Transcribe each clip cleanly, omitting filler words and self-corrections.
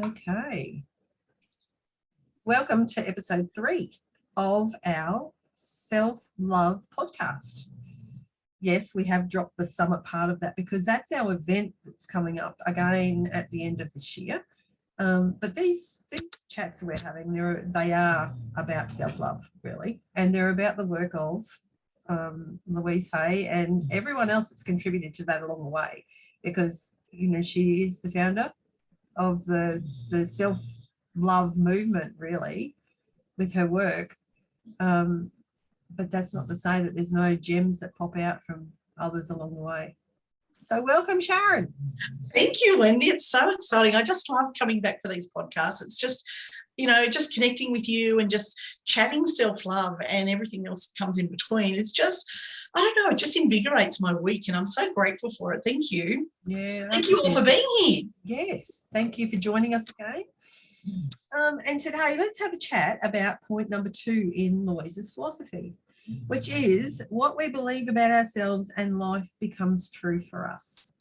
Okay. Welcome to episode 3 of our self-love podcast. Yes, we have dropped the summit part of that because that's our event that's coming up again at the end of this year. But these chats we're having, they are about self-love, really, and they're about the work of Louise Hay and everyone else that's contributed to that along the way, because she is the founder of the self-love movement, really, with her work. But that's not to say that there's no gems that pop out from others along the way. So welcome, Sharon. Thank you, Wendy. It's so exciting. I just love coming back to these podcasts. It's just, just connecting with you and just chatting self-love, and everything else comes in between. It's just, I don't know, it just invigorates my week, and I'm so grateful for it. Thank you. Yeah. Thank you all for being here. Yes. Thank you for joining us again. And today, let's have a chat about point number 2 in Louise's philosophy, which is what we believe about ourselves and life becomes true for us.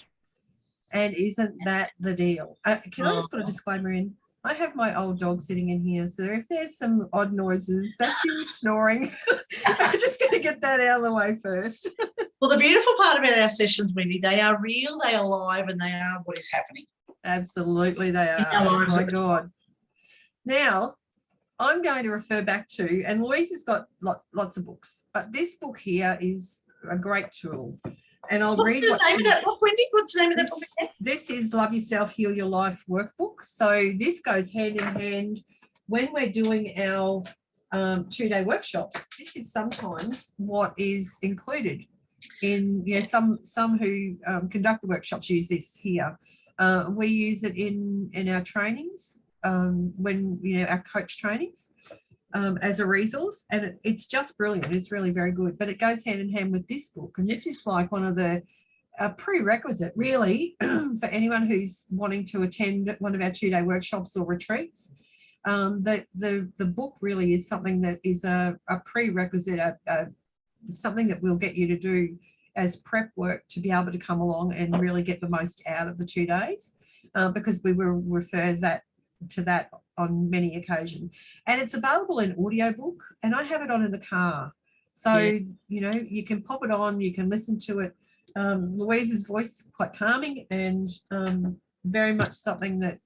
And isn't that the deal? Can I just put a disclaimer in? I have my old dog sitting in here, so if there's some odd noises, that's him snoring. I'm just going to get that out of the way first. Well, the beautiful part about our sessions, Wendy, they are real, they are live, and they are what is happening. Absolutely they are. Oh, my God. Now, I'm going to refer back to, and Louise has got lots of books, but this book here is a great tool. And I'll read What's the name of that book, Wendy? What's the name of that book again? This is Love Yourself, Heal Your Life workbook. So this goes hand in hand when we're doing our 2-day workshops. This is sometimes what is included in, some who conduct the workshops use this here. We use it in our trainings, when, our coach trainings. As a resource, and it's just brilliant. It's really very good, but it goes hand in hand with this book, and this is like one of the prerequisite, really, for anyone who's wanting to attend one of our 2-day workshops or retreats. The book really is something that is a prerequisite, something that will get you to do as prep work to be able to come along and really get the most out of the 2 days, because we will refer to that on many occasions, and it's available in audiobook, and I have it on in the car, so you can pop it on, you can listen to it. Louise's voice is quite calming, and very much something that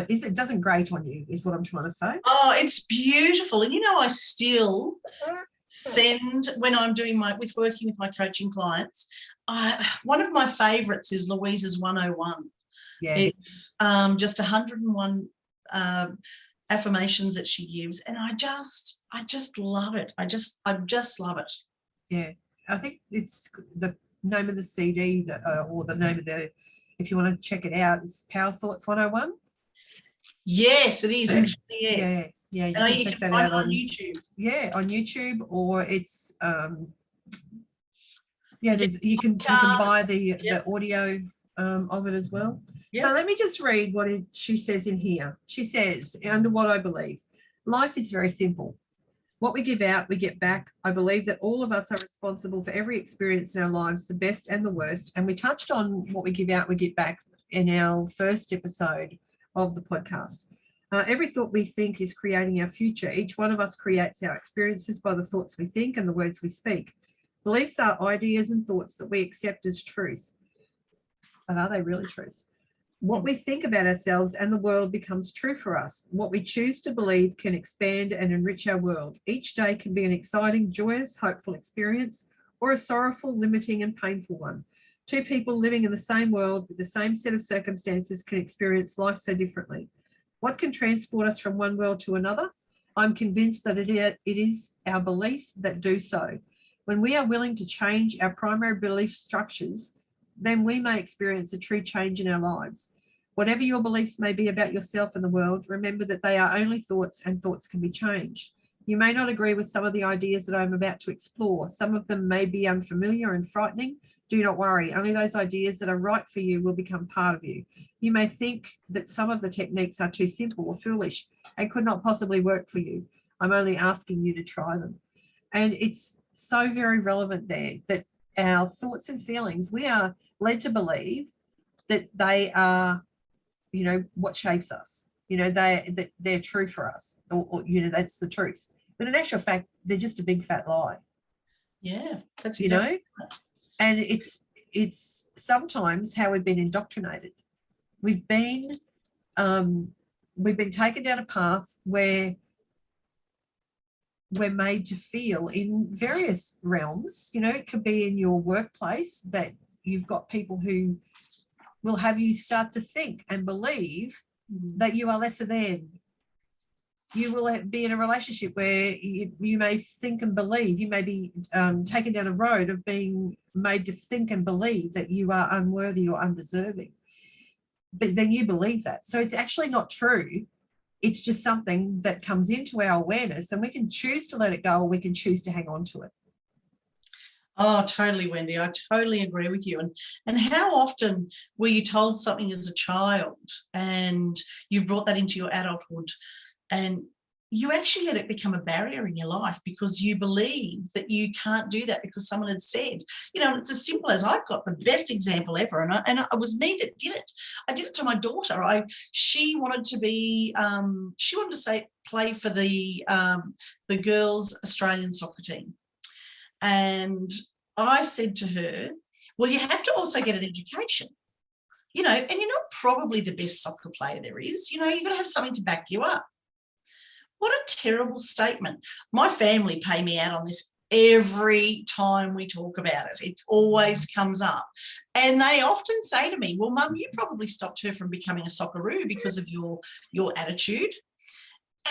it doesn't grate on you, is what I'm trying to say. Oh, it's beautiful. And I still send, when I'm doing working with my coaching clients, one of my favorites is Louise's 101. Yeah, it's just 101 affirmations that she gives, and I just love it. I just love it. Yeah, I think it's the name of the CD that, or the name of the, if you want to check it out, is Power Thoughts 101. Yes, it is actually. Yes. Yeah. You can check that out on YouTube. Yeah, on YouTube, or it's you can buy the audio of it as well. Yep. So let me just read what she says in here. She says, under what I believe, life is very simple. What we give out, we get back. I believe that all of us are responsible for every experience in our lives, the best and the worst. And we touched on what we give out, we get back in our first episode of the podcast. Every thought we think is creating our future. Each one of us creates our experiences by the thoughts we think and the words we speak. Beliefs are ideas and thoughts that we accept as truth. But are they really truth? What we think about ourselves and the world becomes true for us. What we choose to believe can expand and enrich our world. Each day can be an exciting, joyous, hopeful experience, or a sorrowful, limiting, and painful one. Two people living in the same world with the same set of circumstances can experience life so differently. What can transport us from one world to another? I'm convinced that it is our beliefs that do so. When we are willing to change our primary belief structures, then we may experience a true change in our lives. Whatever your beliefs may be about yourself and the world, remember that they are only thoughts, and thoughts can be changed. You may not agree with some of the ideas that I'm about to explore. Some of them may be unfamiliar and frightening. Do not worry. Only those ideas that are right for you will become part of you. You may think that some of the techniques are too simple or foolish and could not possibly work for you. I'm only asking you to try them. And it's so very relevant there that our thoughts and feelings, we are led to believe that they are what shapes us. They're true for us, or that's the truth. But in actual fact, they're just a big fat lie. Yeah, that's exactly right. And it's sometimes how we've been indoctrinated. We've been taken down a path where we're made to feel in various realms. It could be in your workplace that you've got people who will have you start to think and believe that you are lesser than. You will be in a relationship where you may think and believe, you may be taken down a road of being made to think and believe that you are unworthy or undeserving. But then you believe that. So it's actually not true. It's just something that comes into our awareness, and we can choose to let it go, or we can choose to hang on to it. Oh, totally, Wendy. I totally agree with you. And how often were you told something as a child and you've brought that into your adulthood, and you actually let it become a barrier in your life because you believe that you can't do that because someone had said, it's as simple as, I've got the best example ever. And it was me that did it. I did it to my daughter. She wanted to play for the girls' Australian soccer team. And I said to her, well, you have to also get an education, and you're not probably the best soccer player there is. You've got to have something to back you up. What a terrible statement. My family pay me out on this every time we talk about it. It always comes up. And they often say to me, well, Mum, you probably stopped her from becoming a Socceroo because of your attitude.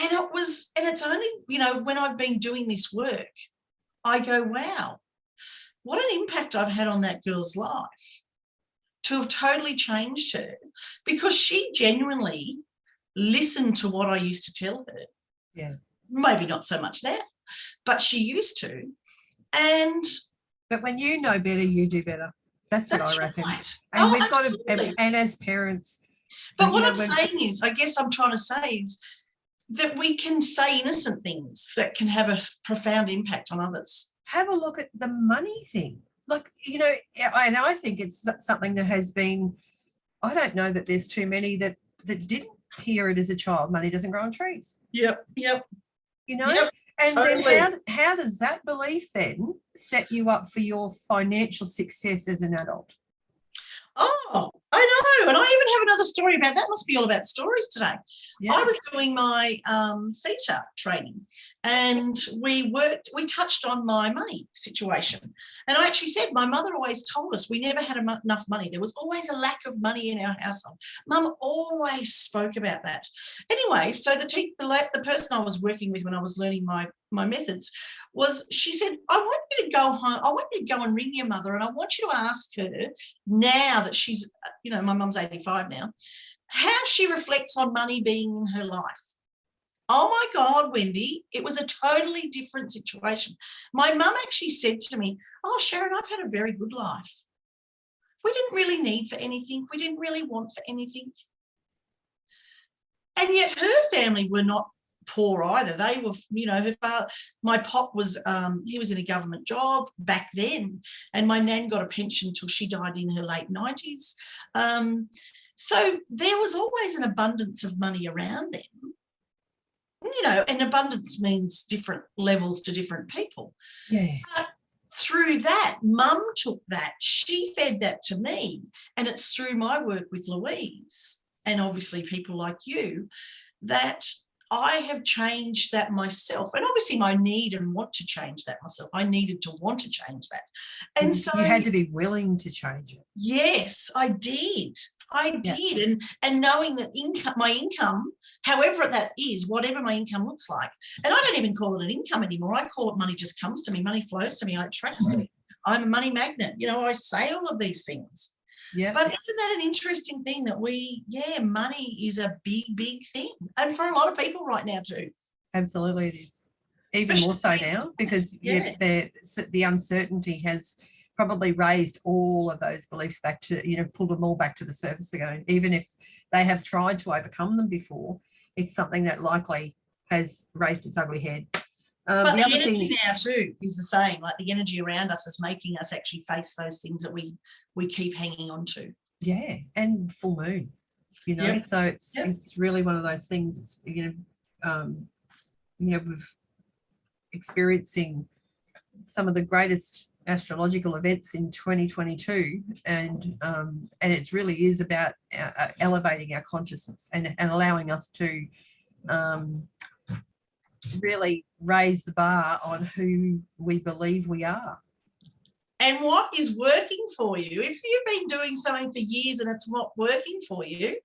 And it's only, when I've been doing this work, I go, wow, what an impact I've had on that girl's life to have totally changed her, because she genuinely listened to what I used to tell her. Yeah. Maybe not so much now, but she used to. But when you know better, you do better. That's what I reckon. Right. And we've absolutely got to, and as parents. But what I'm saying is, I guess I'm trying to say is that we can say innocent things that can have a profound impact on others. Have a look at the money thing. Like, and I think it's something that has been, I don't know that there's too many that didn't hear it as a child. Money doesn't grow on trees. Yep. Yep, and totally. Then how does that belief then set you up for your financial success as an adult? Oh, I know. And I even have another story about that. Must be all about stories today. Yeah. I was doing my theatre training, and we touched on my money situation. And I actually said, my mother always told us we never had enough money. There was always a lack of money in our household. Mum always spoke about that. Anyway, so the person I was working with when I was learning my methods she said, I want you to go home. I want you to go and ring your mother, and I want you to ask her, now that she's, my mum's 85 now, how she reflects on money being in her life. Oh my God, Wendy, it was a totally different situation. My mum actually said to me, oh, Sharon, I've had a very good life. We didn't really need for anything. We didn't really want for anything. And yet her family were not poor either. They were, her father, my pop was, he was in a government job back then, and my nan got a pension till she died in her late 90s. So there was always an abundance of money around them. And abundance means different levels to different people. Yeah. But through that, Mum took that, she fed that to me, and it's through my work with Louise and obviously people like you that I have changed that myself. And obviously I need and want to change that myself. I needed to want to change that. And so you had to be willing to change it. Yes, I did. Yeah. And knowing that my income, however that is, whatever my income looks like, and I don't even call it an income anymore. I call it money just comes to me, money flows to me, it attracts to me. I'm a money magnet. I say all of these things. Yeah. But isn't that an interesting thing that money is a big, big thing. And for a lot of people right now too. Absolutely it is. Even more so now, because the uncertainty has probably raised all of those beliefs back to, pulled them all back to the surface again. Even if they have tried to overcome them before, it's something that likely has raised its ugly head. But the energy now too is the same. Like the energy around us is making us actually face those things that we keep hanging on to. Yeah, and full moon. you know. So it's really one of those things. It's, with experiencing some of the greatest astrological events in 2022, and it really is about elevating our consciousness and allowing us to really raise the bar on who we believe we are. And what is working for you. If you've been doing something for years and it's not working for you,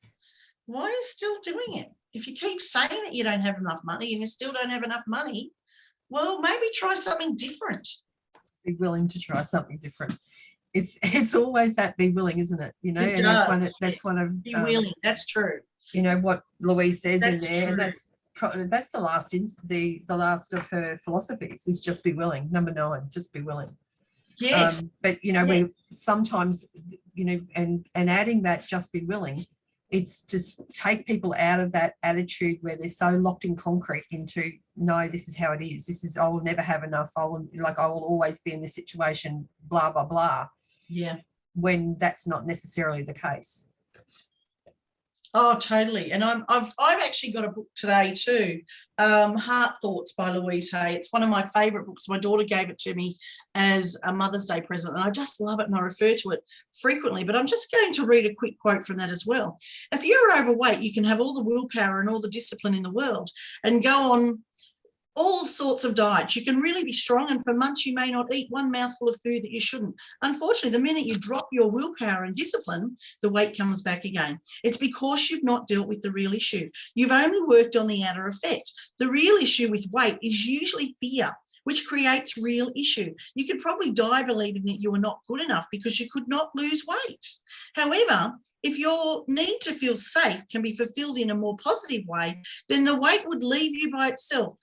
why are you still doing it? If you keep saying that you don't have enough money and you still don't have enough money, well, maybe try something different. Be willing to try something different. It's always that, be willing, isn't it? You know, it and does. that's one of be willing. That's true. You know what Louise says That's in there, true. and that's the last of her philosophies, is just be willing. Number 9, just be willing. Yes. But we sometimes, and adding that just be willing, it's just take people out of that attitude where they're so locked in concrete into, no, this is how it is. This is, I will never have enough. I will always be in this situation, blah, blah, blah. Yeah. When that's not necessarily the case. Oh, totally. And I've actually got a book today too, Heart Thoughts by Louise Hay. It's one of my favourite books. My daughter gave it to me as a Mother's Day present, and I just love it, and I refer to it frequently. But I'm just going to read a quick quote from that as well. If you're overweight, you can have all the willpower and all the discipline in the world and go on all sorts of diets. You can really be strong, and for months you may not eat one mouthful of food that you shouldn't. Unfortunately, the minute you drop your willpower and discipline, the weight comes back again. It's because you've not dealt with the real issue. You've only worked on the outer effect. The real issue with weight is usually fear, which creates real issue. You could probably die believing that you are not good enough because you could not lose weight. However, if your need to feel safe can be fulfilled in a more positive way, then the weight would leave you by itself.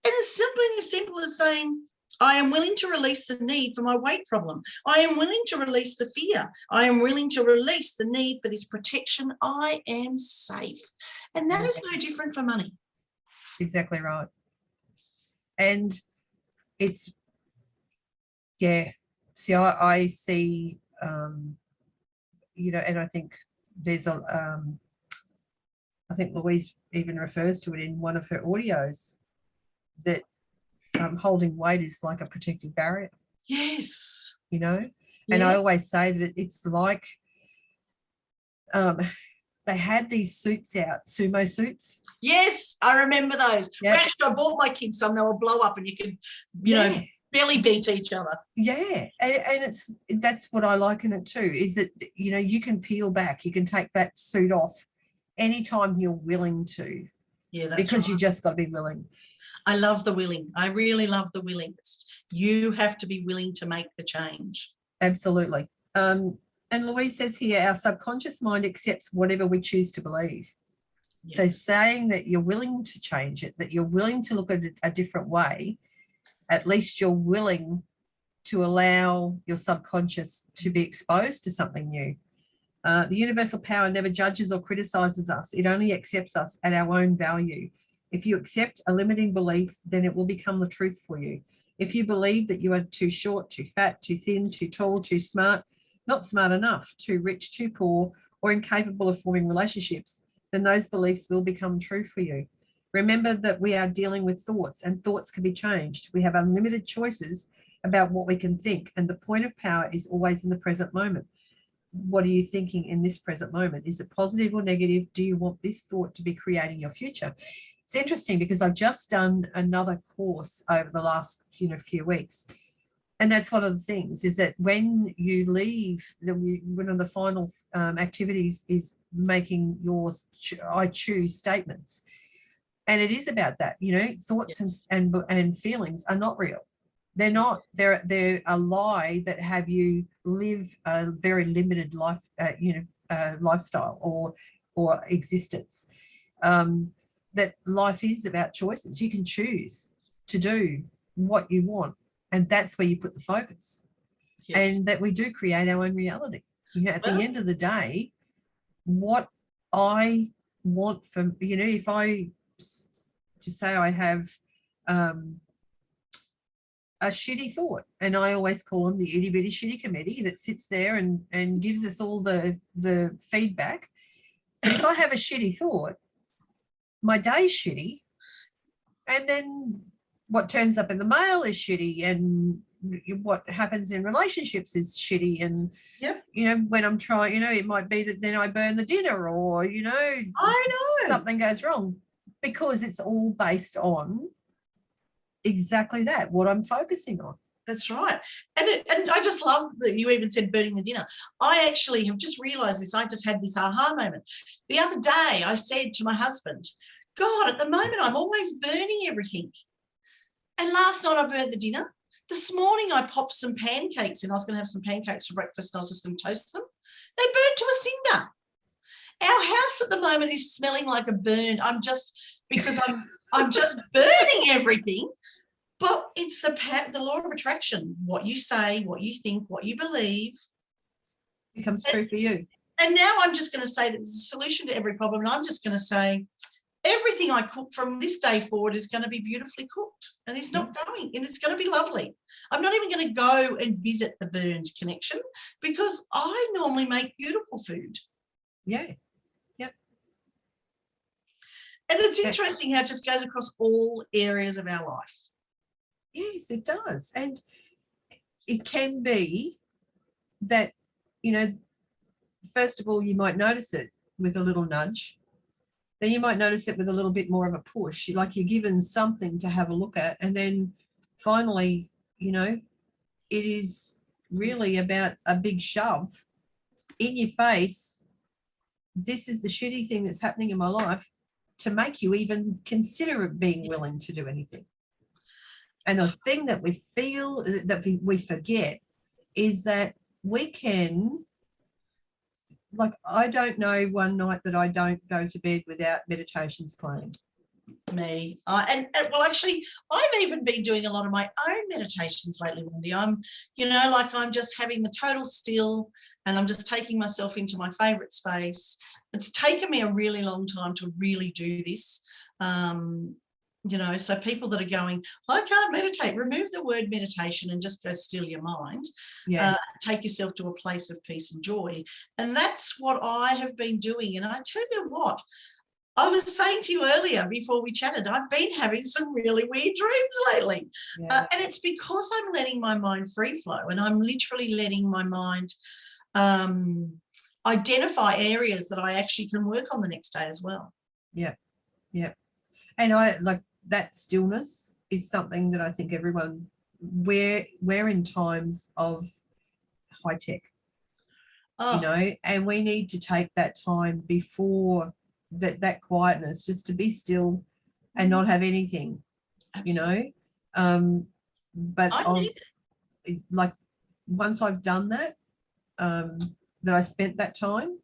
And it's as simple as saying, I am willing to release the need for my weight problem. I am willing to release the fear. I am willing to release the need for this protection. I am safe. And that is no different for money. Exactly right. And it's, see, I see, and I think there's I think Louise even refers to it in one of her audios, that holding weight is like a protective barrier. Yes. And I always say that it's like they had these suits out, sumo suits. Yes, I remember those. Yep. Actually, I bought my kids some. They will blow up and you can, belly beat each other. Yeah, and that's what I like in it too, is that, you can peel back. You can take that suit off anytime you're willing to. Yeah, that's because right. You just got to be willing. I love the willing. I really love the willing. You have to be willing to make the change. Absolutely. And Louise says here, our subconscious mind accepts whatever we choose to believe. Yes. So saying that you're willing to change it, that you're willing to look at it a different way, at least you're willing to allow your subconscious to be exposed to something new. The universal power never judges or criticizes us. It only accepts us at our own value. If you accept a limiting belief, then it will become the truth for you. If you believe that you are too short, too fat, too thin, too tall, too smart, not smart enough, too rich, too poor, or incapable of forming relationships, then those beliefs will become true for you. Remember that we are dealing with thoughts, and thoughts can be changed. We have unlimited choices about what we can think, and the point of power is always in the present moment. What are you thinking in this present moment? Is it positive or negative? Do you want this thought to be creating your future? It's interesting because I've just done another course over the last few weeks, and that's one of the things, is that when you leave, one of the final activities is making your I choose statements, and it is about that. Thoughts and feelings are not real. They're not. They're a lie that have you live a very limited life, lifestyle or existence. That life is about choices. You can choose to do what you want, and that's where you put the focus. Yes. And that we do create our own reality. At the end of the day, what I want from, if I just say I have a shitty thought, and I always call them the itty bitty shitty committee that sits there and gives us all the feedback. And if I have a shitty thought, my day's shitty, and then what turns up in the mail is shitty, and what happens in relationships is shitty. And when I'm trying, it might be that then I burn the dinner, or I know something goes wrong, because it's all based on exactly that, what I'm focusing on. That's right. And I just love that you even said burning the dinner. I actually have just realised this. I just had this aha moment. The other day I said to my husband, God, at the moment I'm always burning everything. And last night I burnt the dinner. This morning I popped some pancakes in. I was going to have some pancakes for breakfast and I was just going to toast them. They burnt to a cinder. Our house at the moment is smelling like a burn. I'm just burning everything. But it's the law of attraction. What you say, what you think, what you believe becomes true for you. And now I'm just going to say that there's a solution to every problem. And I'm just going to say everything I cook from this day forward is going to be beautifully cooked, and it's not going, and it's going to be lovely. I'm not even going to go and visit the burned connection, because I normally make beautiful food. Yeah. Yep. And it's interesting how it just goes across all areas of our life. Yes, it does. And it can be that, first of all, you might notice it with a little nudge. Then you might notice it with a little bit more of a push, like you're given something to have a look at. And then finally, it is really about a big shove in your face. This is the shitty thing that's happening in my life, to make you even consider being willing to do anything. And the thing that we feel, that we forget, is that we can, like, I don't know one night that I don't go to bed without meditations playing. Me. And well, actually, I've even been doing a lot of my own meditations lately, Wendy. I'm just having the total still, and I'm just taking myself into my favourite space. It's taken me a really long time to really do this. So people that are going, I can't meditate, remove the word meditation and just go still your mind. Take yourself to a place of peace and joy. And that's what I have been doing. And I tell you what, I was saying to you earlier before we chatted, I've been having some really weird dreams lately. And it's because I'm letting my mind free flow, and I'm literally letting my mind identify areas that I actually can work on the next day as well. Yeah. And I like that stillness is something that I think everyone, we're in times of high tech, and we need to take that time before that quietness, just to be still and not have anything. Absolutely. But like once I've done that, that I spent that time,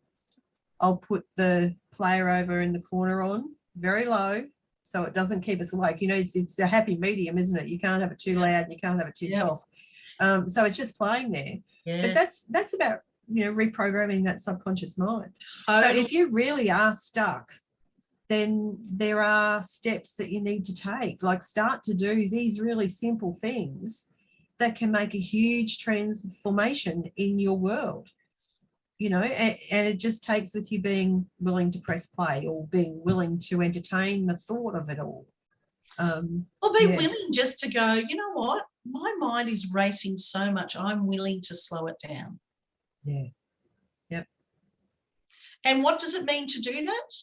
I'll put the player over in the corner on very low, so it doesn't keep us awake. It's a happy medium, isn't it? You can't have it too loud and you can't have it too soft. So it's just playing there. But that's about, reprogramming that subconscious mind. So if you really are stuck, then there are steps that you need to take, like start to do these really simple things that can make a huge transformation in your world. And it just takes with you being willing to press play, or being willing to entertain the thought of it all. Or be willing just to go, you know what, my mind is racing so much, I'm willing to slow it down. Yeah. Yep. And what does it mean to do that?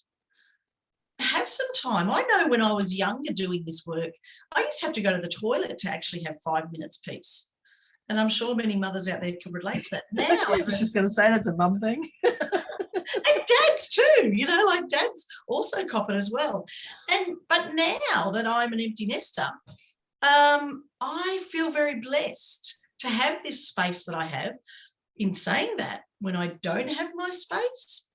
Have some time. I know when I was younger doing this work, I used to have to go to the toilet to actually have 5 minutes peace. And I'm sure many mothers out there can relate to that. Now, I was just going to say that's a mum thing. And dads too, like dads also cop it as well. But now that I'm an empty nester, I feel very blessed to have this space that I have. In saying that, when I don't have my space,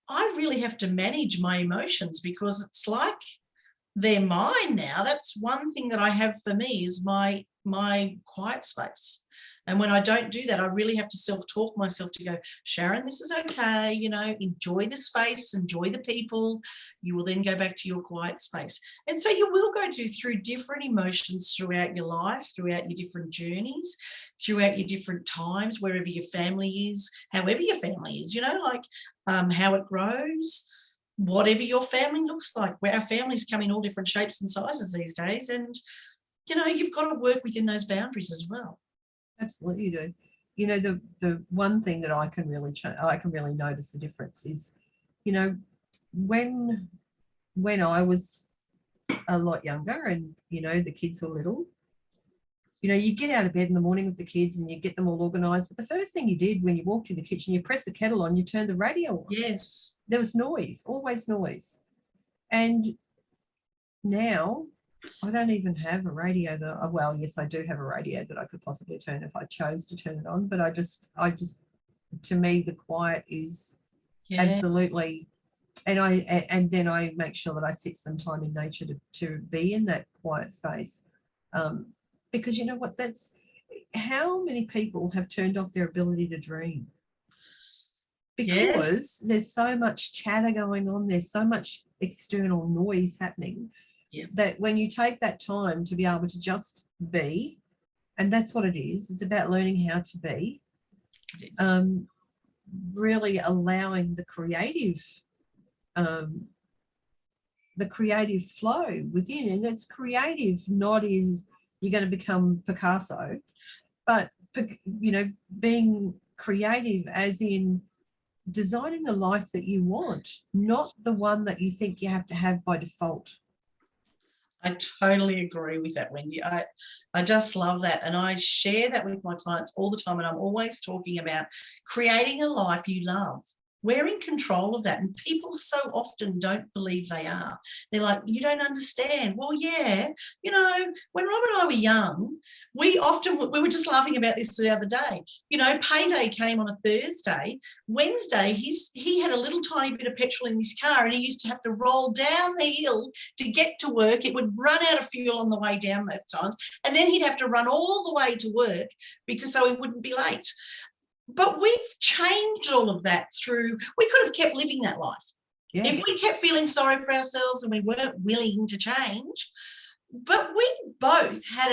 I really have to manage my emotions, because it's like they're mine now. That's one thing that I have for me, is my quiet space. And when I don't do that, I really have to self-talk myself to go, Sharon, this is okay, you know, enjoy the space, enjoy the people. You will then go back to your quiet space. And so you will go through different emotions throughout your life, throughout your different journeys, throughout your different times, wherever your family is, however your family is, you know, like how it grows, whatever your family looks like, where our families come in all different shapes and sizes these days. And, you know, you've got to work within those boundaries as well. Absolutely you do. You know, the one thing that I can really notice the difference is, you know, when I was a lot younger and, you know, the kids were little, you know, you get out of bed in the morning with the kids and you get them all organised. But the first thing you did when you walked in the kitchen, you press the kettle on, you turn the radio on. Yes. There was noise, always noise. And now I don't even have a radio that, well, yes, I do have a radio that I could possibly turn if I chose to turn it on. But I just, to me, the quiet is absolutely, and then I make sure that I sit some time in nature to be in that quiet space. Because you know what, that's how many people have turned off their ability to dream because there's so much chatter going on, there's so much external noise happening that when you take that time to be able to just be, and that's what it is, it's about learning how to be, really allowing the creative flow within, and it's creative, not is you're going to become Picasso, but, you know, being creative as in designing the life that you want, not the one that you think you have to have by default. I totally agree with that, Wendy. I just love that. And I share that with my clients all the time. And I'm always talking about creating a life you love. We're in control of that. And people so often don't believe they are. They're like, you don't understand. Well, yeah, you know, when Rob and I were young, we were just laughing about this the other day. You know, payday came on a Thursday. Wednesday, he had a little tiny bit of petrol in his car and he used to have to roll down the hill to get to work. It would run out of fuel on the way down most times. And then he'd have to run all the way to work so he wouldn't be late. But we've changed all of that we could have kept living that life. Yeah. If we kept feeling sorry for ourselves and we weren't willing to change, but we both had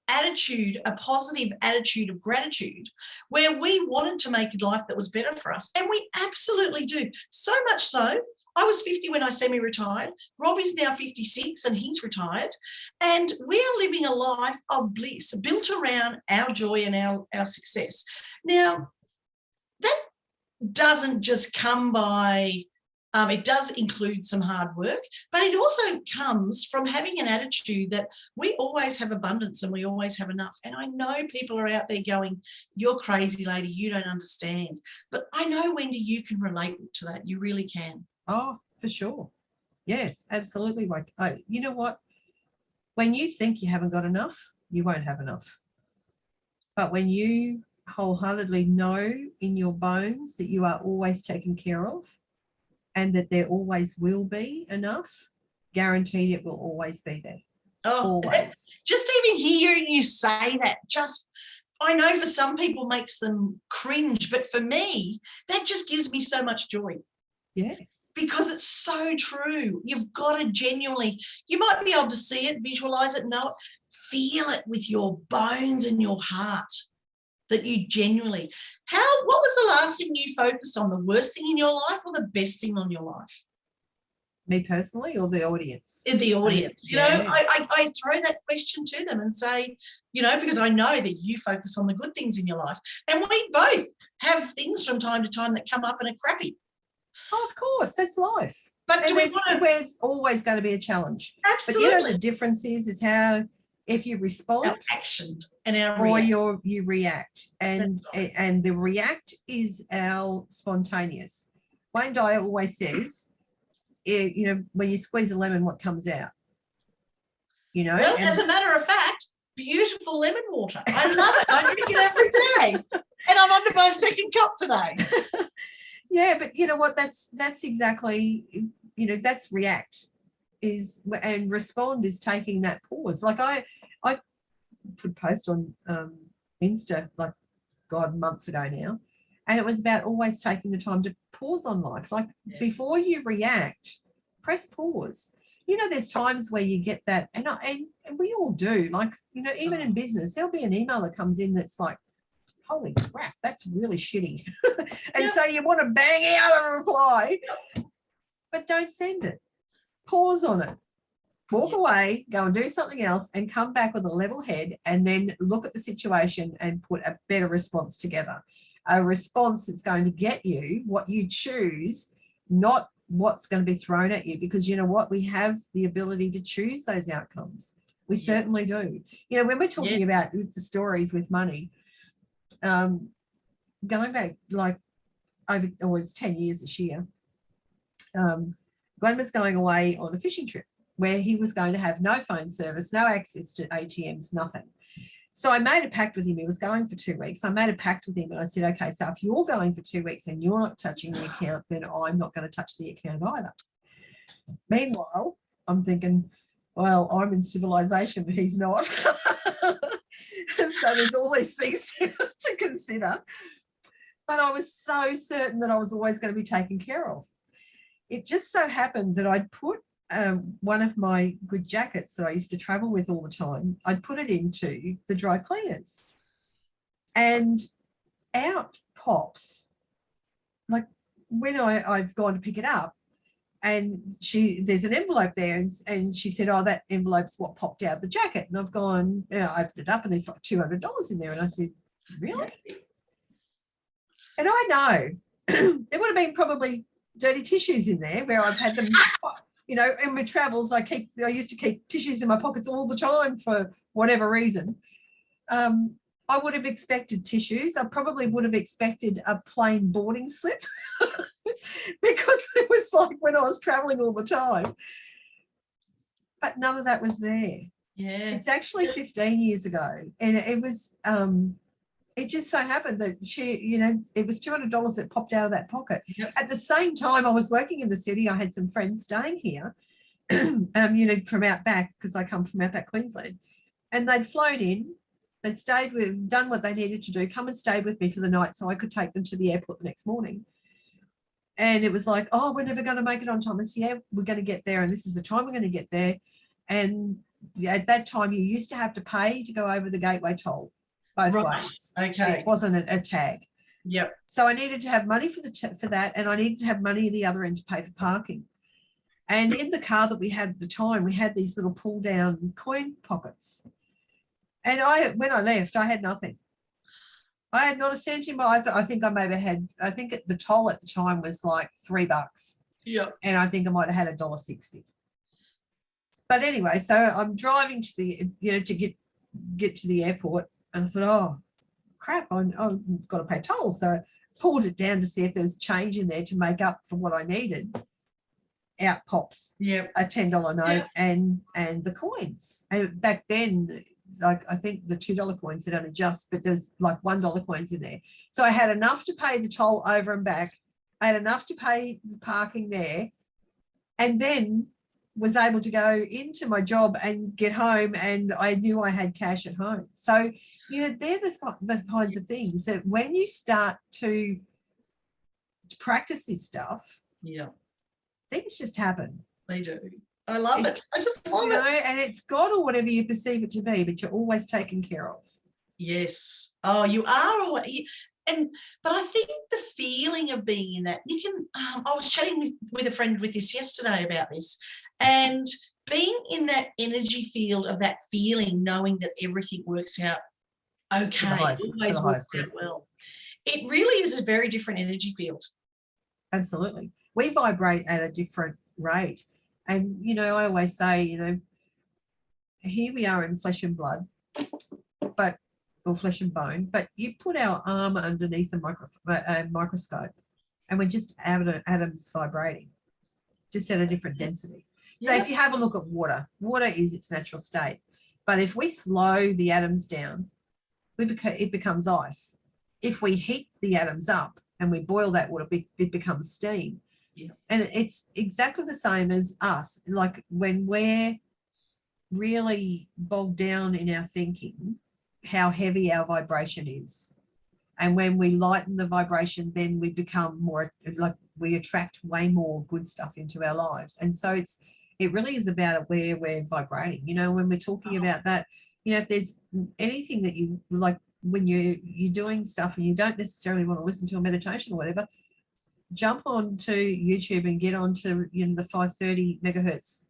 a positive attitude of gratitude where we wanted to make a life that was better for us. And we absolutely do. So much so, I was 50 when I semi-retired. Rob is now 56 and he's retired. And we are living a life of bliss built around our joy and our success. Now, that doesn't just come by, it does include some hard work, but it also comes from having an attitude that we always have abundance and we always have enough. And I know people are out there going, you're crazy, lady, you don't understand. But I know, Wendy, you can relate to that. You really can. Oh, for sure. Yes, absolutely. Like, you know what? When you think you haven't got enough, you won't have enough. But when you wholeheartedly know in your bones that you are always taken care of and that there always will be enough, guaranteed it will always be there. Oh, always. Just even hearing you say that, I know for some people makes them cringe, but for me, that just gives me so much joy. Yeah. Because it's so true. You've got to genuinely, you might be able to see it, visualize it, know it, feel it with your bones and your heart. That you genuinely, what was the last thing you focused on? The worst thing in your life or the best thing on your life? Me personally or the audience? The audience. You know, I throw that question to them and say, you know, because I know that you focus on the good things in your life. And we both have things from time to time that come up and are crappy. Oh, of course, that's life. But there's always going to be a challenge. Absolutely. But you know, the difference is how, if you respond, our action and our or react. you react, and the react is our spontaneous. Wayne Dyer always says, you know, when you squeeze a lemon, what comes out? You know. Well, as a matter of fact, beautiful lemon water. I love it. I drink it every day, and I'm on to my second cup today. Yeah, but you know what? That's exactly, you know, that's react and respond is taking that pause. Like I put a post on Insta, like, God, months ago now. And it was about always taking the time to pause on life. Like, before you react, press pause. You know, there's times where you get that, and we all do. Like, you know, even in business, there'll be an email that comes in that's like, holy crap, that's really shitty. And so you want to bang out a reply, but don't send it. Pause on it. Walk away, go and do something else, and come back with a level head, and then look at the situation and put a better response together. A response that's going to get you what you choose, not what's going to be thrown at you, because you know what? We have the ability to choose those outcomes. We certainly do. You know, when we're talking about the stories with money, going back like over, it was 10 years this year, Glenn was going away on a fishing trip where he was going to have no phone service, no access to ATMs, nothing. So I made a pact with him. He was going for 2 weeks. I made a pact with him and I said, okay, so if you're going for 2 weeks and you're not touching the account, then I'm not going to touch the account either. Meanwhile, I'm thinking, well, I'm in civilization, but he's not. So there's all these things to consider. But I was so certain that I was always going to be taken care of. It just so happened that I'd put one of my good jackets that I used to travel with all the time, I'd put it into the dry cleaners, and out pops, like when I've gone to pick it up, and there's an envelope there, and she said, oh, that envelope's what popped out of the jacket. And I've gone, I opened it up and there's like $200 in there. And I said, really? And I know there would have been probably dirty tissues in there where I've had them, you know, in my travels, I used to keep tissues in my pockets all the time for whatever reason. I would have expected tissues. I probably would have expected a plain boarding slip because it was like when I was traveling all the time. But none of that was there. Yeah. It's actually 15 years ago. And it was, it just so happened that it was $200 that popped out of that pocket. Yep. At the same time, I was working in the city. I had some friends staying here, from out back, because I come from out back Queensland. And they'd flown in. They'd done what they needed to do, come and stayed with me for the night so I could take them to the airport the next morning. And it was like, oh, we're never going to make it on time. I said, yeah, we're going to get there, and this is the time we're going to get there. And at that time, you used to have to pay to go over the gateway toll both ways. Okay. It wasn't a tag. Yep. So I needed to have money for that, and I needed to have money at the other end to pay for parking. And in the car that we had at the time, we had these little pull-down coin pockets. And when I left, I had nothing. I had not a cent in my. I think I maybe had. I think the toll at the time was like $3. Yeah. And I think I might have had $1.60. But anyway, so I'm driving to the to get to the airport, and I thought, oh crap, I've got to pay toll. So I pulled it down to see if there's change in there to make up for what I needed. Out pops a $10 note and the coins. And back then, like I think the $2 coins had only just, but there's like $1 coins in there. So I had enough to pay the toll over and back. I had enough to pay the parking there, and then was able to go into my job and get home, and I knew I had cash at home. So, they're the kinds of things that when you start to practice this stuff, things just happen. They do. I love it. I just love it. And it's God or whatever you perceive it to be, but you're always taken care of. Yes. Oh, you are. But I think the feeling of being in that, you can, I was chatting with a friend with this yesterday about this, and being in that energy field of that feeling, knowing that everything works out okay, always works out well. It really is a very different energy field. Absolutely. We vibrate at a different rate. And, I always say, here we are in flesh and blood, or flesh and bone, but you put our arm underneath a microscope and we're just atoms vibrating, just at a different density. So if you have a look at water is its natural state. But if we slow the atoms down, it becomes ice. If we heat the atoms up and we boil that water, it becomes steam. Yeah. And it's exactly the same as us. Like when we're really bogged down in our thinking, how heavy our vibration is. And when we lighten the vibration, then we become more like we attract way more good stuff into our lives. And so it really is about where we're vibrating. You know, when we're talking about that, you know, if there's anything that you like, when you're doing stuff and you don't necessarily want to listen to a meditation or whatever, jump onto YouTube and get onto, you know, the 530 megahertz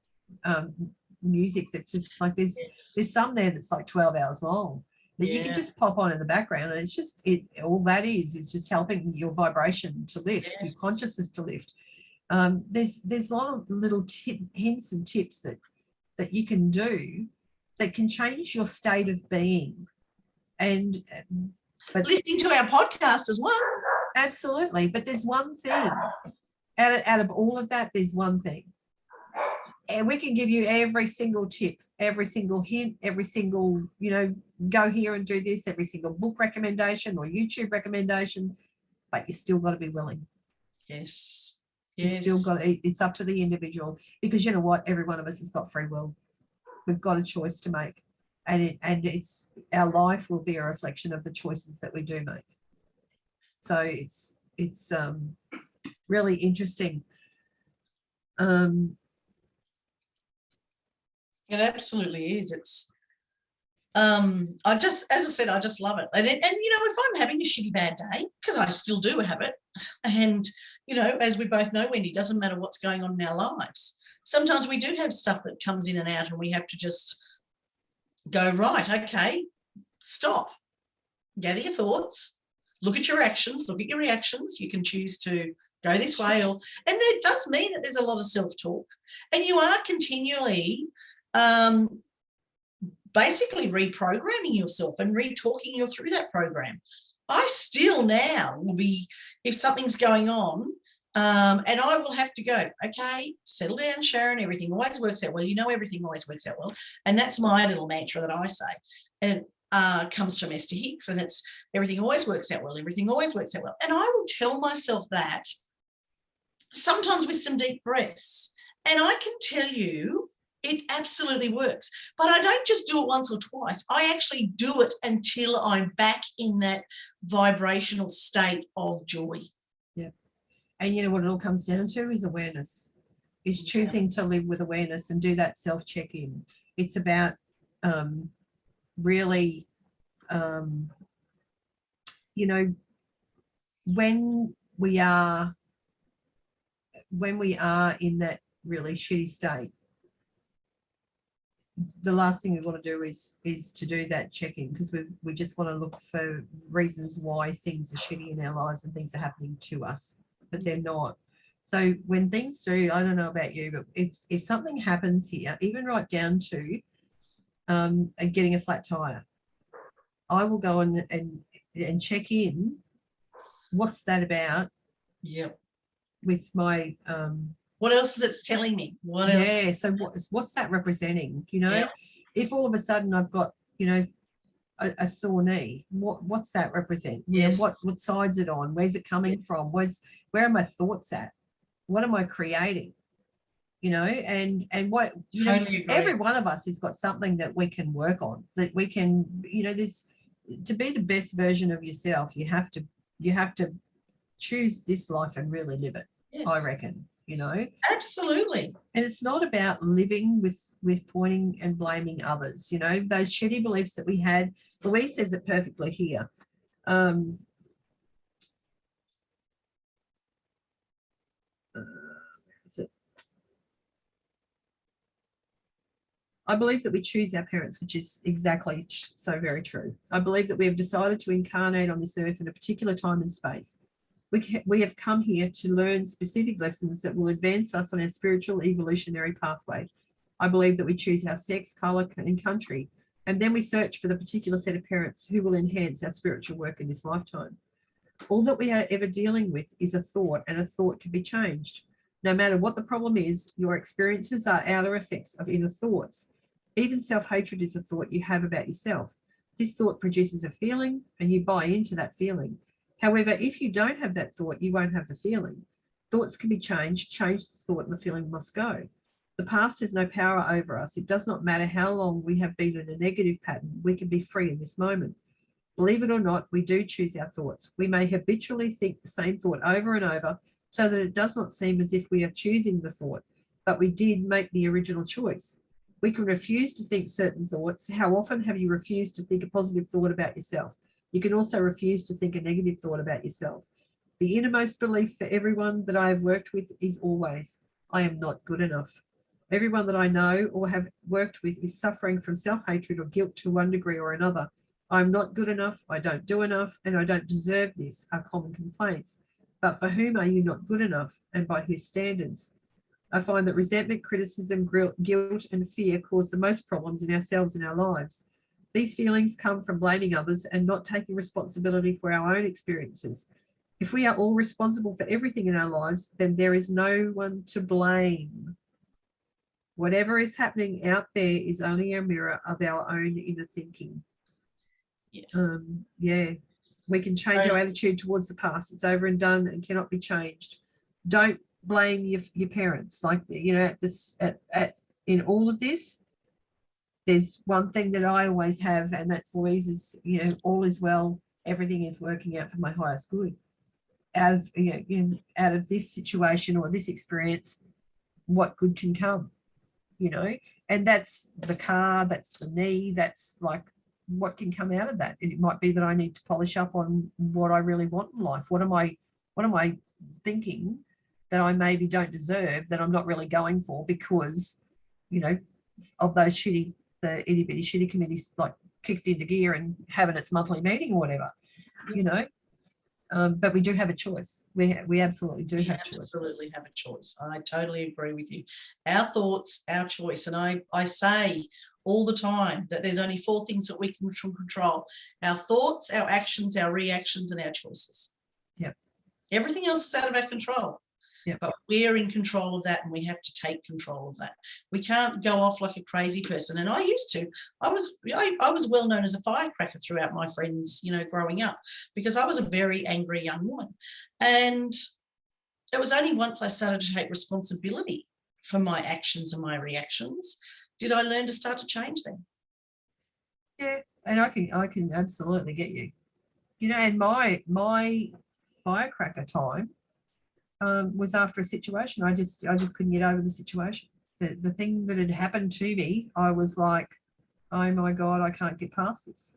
music that's just like there's some there that's like 12 hours long that you can just pop on in the background, and it's just all that is just helping your vibration to lift, your consciousness to lift. There's a lot of little hints and tips that you can do that can change your state of being. And but listening to our podcast as well. Absolutely. But there's one thing out of all of that, there's one thing. And we can give you every single tip, every single hint, every single, you know, go here and do this, every single book recommendation or YouTube recommendation, but you still got to be willing. Yes. You still got to, it's up to the individual, because you know what, every one of us has got free will. We've got a choice to make, and it's our life will be a reflection of the choices that we do make. So it's really interesting. It absolutely is. It's I just, as I said, I just love it. And you know, if I'm having a shitty bad day, because I still do have it, and you know, as we both know, Wendy, doesn't matter what's going on in our lives. Sometimes we do have stuff that comes in and out, and we have to just go, right, okay, stop, gather your thoughts, look at your actions, look at your reactions. You can choose to go this way, and that does mean that there's a lot of self-talk, and you are continually basically reprogramming yourself and re-talking you through that program. I still now will be, if something's going on, and I will have to go, okay, settle down, Sharon, everything always works out well. You know, everything always works out well. And that's my little mantra that I say. And it comes from Esther Hicks, and it's everything always works out well. Everything always works out well. And I will tell myself that sometimes with some deep breaths. And I can tell you, it absolutely works. But I don't just do it once or twice. I actually do it until I'm back in that vibrational state of joy. Yeah. And you know what it all comes down to is awareness. Is choosing to live with awareness and do that self-check-in. It's about really, you know, when we are in that really shitty state, the last thing we want to do is to do that check-in, because we just want to look for reasons why things are shitty in our lives and things are happening to us, but they're not. So when things do, I don't know about you, but if something happens here, even right down to getting a flat tire, I will go and check in. What's that about? Yep. With my what else is it telling me? What else? Yeah. So what's that representing? You know, if all of a sudden I've got, you know, a sore knee, what's that represent? Yes. You know, what side's it on? Where's it coming from? Where are my thoughts at? What am I creating? You know, and what, you know, Totally agree. Every one of us has got something that we can work on, that we can, you know, this, to be the best version of yourself, you have to choose this life and really live it. Yes. I reckon, you know. Absolutely. And it's not about living with pointing and blaming others, you know, those shitty beliefs that we had. Louise says it perfectly here. I believe that we choose our parents, which is exactly so very true. I believe that we have decided to incarnate on this earth in a particular time and space. We have come here to learn specific lessons that will advance us on our spiritual evolutionary pathway. I believe that we choose our sex, colour, and country, and then we search for the particular set of parents who will enhance our spiritual work in this lifetime. All that we are ever dealing with is a thought, and a thought can be changed. No matter what the problem is, your experiences are outer effects of inner thoughts. Even self-hatred is a thought you have about yourself. This thought produces a feeling, and you buy into that feeling. However, if you don't have that thought, you won't have the feeling. Thoughts can be changed. Change the thought and the feeling must go. The past has no power over us. It does not matter how long we have been in a negative pattern. We can be free in this moment. Believe it or not, we do choose our thoughts. We may habitually think the same thought over and over so that it does not seem as if we are choosing the thought, but we did make the original choice. We can refuse to think certain thoughts. How often have you refused to think a positive thought about yourself? You can also refuse to think a negative thought about yourself. The innermost belief for everyone that I have worked with is always, I am not good enough. Everyone that I know or have worked with is suffering from self-hatred or guilt to one degree or another. I'm not good enough, I don't do enough, and I don't deserve this are common complaints. But for whom are you not good enough, and by whose standards? I find that resentment, criticism, guilt, and fear cause the most problems in ourselves and our lives. These feelings come from blaming others and not taking responsibility for our own experiences. If we are all responsible for everything in our lives, then there is no one to blame. Whatever is happening out there is only a mirror of our own inner thinking. Yes. Yeah, we can change our attitude towards the past. It's over and done and cannot be changed. Don't blame your parents. Like, you know, in all of this, there's one thing that I always have, and that's Louise's, you know, all is well, everything is working out for my highest good. Out of this situation or this experience, what good can come? You know, and that's the car, that's the knee, that's like what can come out of that. It might be that I need to polish up on what I really want in life. What am I thinking that I maybe don't deserve, that I'm not really going for because, you know, of those the itty bitty shitty committees like kicked into gear and having its monthly meeting or whatever, you know. But we do have a choice. We absolutely do have choice. Absolutely have a choice. I totally agree with you. Our thoughts, our choice. And I say all the time that there's only 4 things that we can control: our thoughts, our actions, our reactions, and our choices. Yeah. Everything else is out of our control. Yep. But we're in control of that, and we have to take control of that. We can't go off like a crazy person. And I used to. I was well known as a firecracker throughout my friends, you know, growing up, because I was a very angry young woman. And it was only once I started to take responsibility for my actions and my reactions did I learn to start to change them. Yeah, and I can absolutely get you. You know, and my firecracker time was after a situation. I just couldn't get over the situation. The thing that had happened to me, I was like, oh my God, I can't get past this.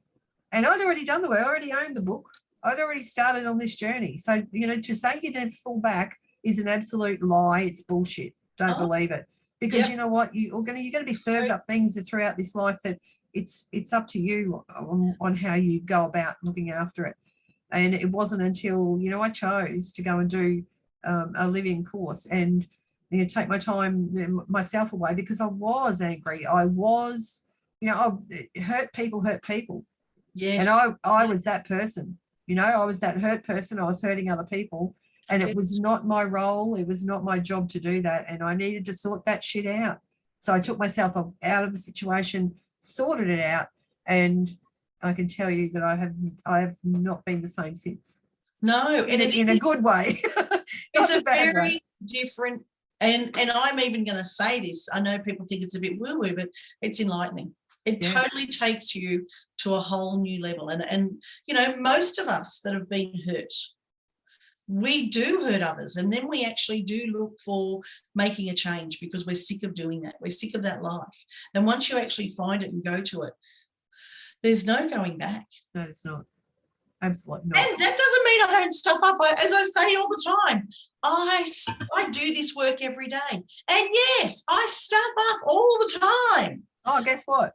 And I'd already done the work. I already owned the book. I'd already started on this journey. So, you know, to say you didn't fall back is an absolute lie. It's bullshit. Don't believe it. Because you know what? You're going to be served up things throughout this life that it's up to you on how you go about looking after it. And it wasn't until, you know, I chose to go and do a living course and, you know, take my time, myself away, because I was angry. I was, you know, hurt people. Yes. And I was that person, you know, I was that hurt person. I was hurting other people, and it was not my role. It was not my job to do that. And I needed to sort that shit out. So I took myself out of the situation, sorted it out, and I can tell you that I have not been the same since. No, in a good way. It's a very different, and I'm even going to say this. I know people think it's a bit woo-woo, but it's enlightening. It totally takes you to a whole new level. And you know, most of us that have been hurt, we do hurt others, and then we actually do look for making a change because we're sick of doing that. We're sick of that life. And once you actually find it and go to it, there's no going back. No, it's not. Absolutely not. And that doesn't mean I don't stuff up. As I say all the time, I do this work every day. And yes, I stuff up all the time. Oh, guess what?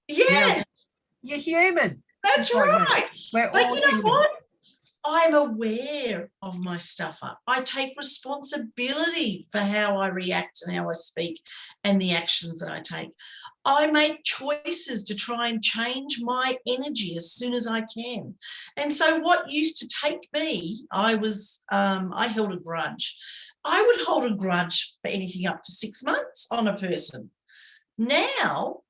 Yes. You're human. That's right. We're all human. What? I'm aware of my stuff up. I take responsibility for how I react and how I speak and the actions that I take. I make choices to try and change my energy as soon as I can. And so what used to take me, I held a grudge. I would hold a grudge for anything up to 6 months on a person. Now,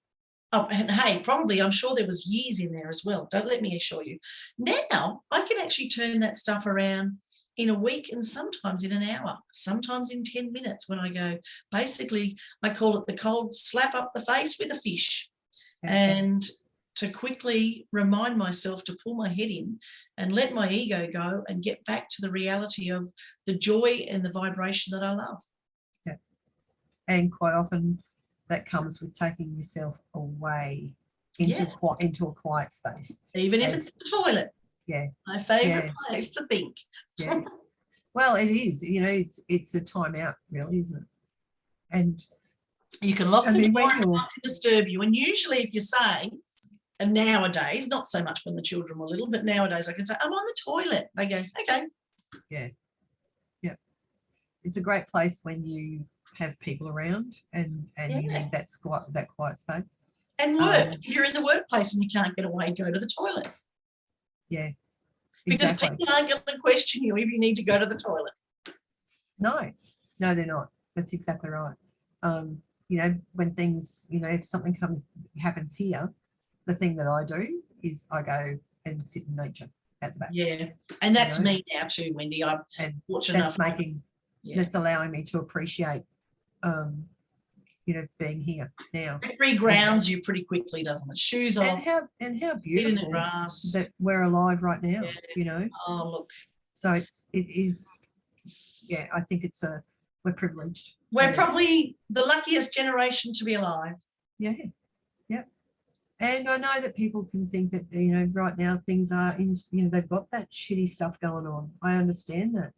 and hey, probably I'm sure there was years in there as well. Don't let me assure you. Now I can actually turn that stuff around in a week, and sometimes in an hour, sometimes in 10 minutes, when I go, basically, I call it the cold slap up the face with a fish. Okay. And to quickly remind myself to pull my head in and let my ego go and get back to the reality of the joy and the vibration that I love. Yeah. And quite often that comes with taking yourself away into, Yes. into a quiet space. Even if it's the toilet. Yeah. My favourite place to think. Yeah. Well, it is, you know, it's a time out, really, isn't it? And you can lock the door and no one can disturb you. And usually if you say, and nowadays, not so much when the children were little, but nowadays I can say, I'm on the toilet. They go, okay. Yeah. Yeah. It's a great place when you have people around and you need that quiet space. And work. If you're in the workplace and you can't get away, go to the toilet. Yeah. Because exactly. people aren't going to question you if you need to go to the toilet. No, they're not. That's exactly right. You know, when things, you know, if something happens here, the thing that I do is I go and sit in nature at the back. Yeah, and that's me now too, Wendy. I'm fortunate enough. That's allowing me to appreciate, you know, being here now. It regrounds you pretty quickly, doesn't it? Shoes off. And how beautiful that we're alive right now. Yeah. You know. Oh look. So it is. Yeah, I think we're privileged. We're probably the luckiest generation to be alive. Yeah. And I know that people can think that, you know, right now things are in, you know, they've got that shitty stuff going on. I understand that.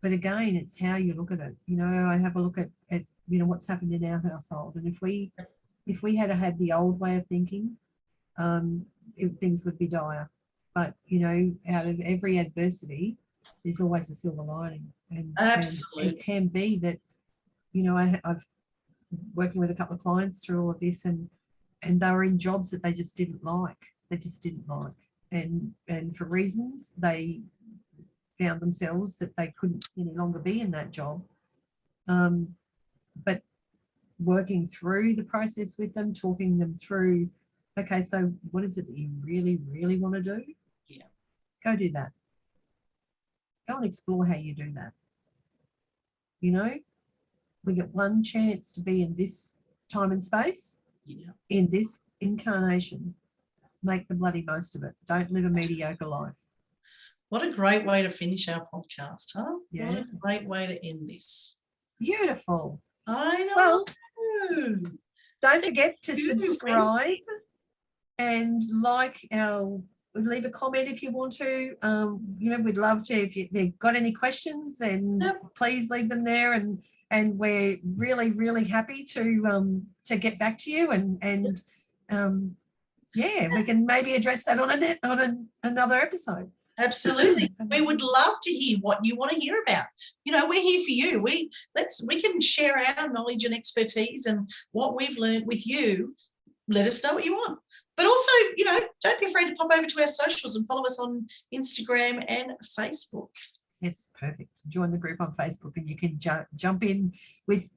But again, it's how you look at it. You know, I have a look at you know, what's happened in our household. And if we had the old way of thinking, things would be dire. But, you know, out of every adversity, there's always a silver lining. And absolutely. And it can be that, you know, I've working with a couple of clients through all of this, and they were in jobs that they just didn't like. And for reasons, they found themselves that they couldn't any longer be in that job. But working through the process with them, talking them through, okay, so what is it that you really, really want to do? Yeah. Go do that. Go and explore how you do that. You know, we get one chance to be in this time and space. Yeah. In this incarnation, make the bloody most of it. Don't live a mediocre life. What a great way to finish our podcast, huh? Yeah. What a great way to end this. Beautiful. I know. Well, don't forget to subscribe and leave a comment if you want to. You know, we'd love to, if you've got any questions, and please leave them there, and we're really, really happy to get back to you, and we can maybe address that on another episode. Absolutely. We would love to hear what you want to hear about. You know, we're here for you. We can share our knowledge and expertise and what we've learned with you. Let us know what you want. But also, you know, don't be afraid to pop over to our socials and follow us on Instagram and Facebook. Yes, perfect. Join the group on Facebook, and you can jump in with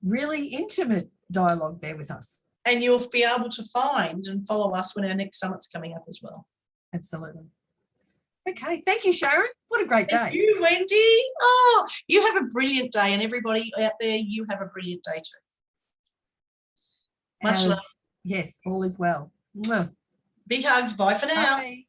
really intimate dialogue there with us. And you'll be able to find and follow us when our next summit's coming up as well. Absolutely. Okay, thank you, Sharon. What a great day. Thank you, Wendy. Oh, you have a brilliant day, and everybody out there, you have a brilliant day too. Much love. Yes, all is well. Mwah. Big hugs. Bye for now. Bye.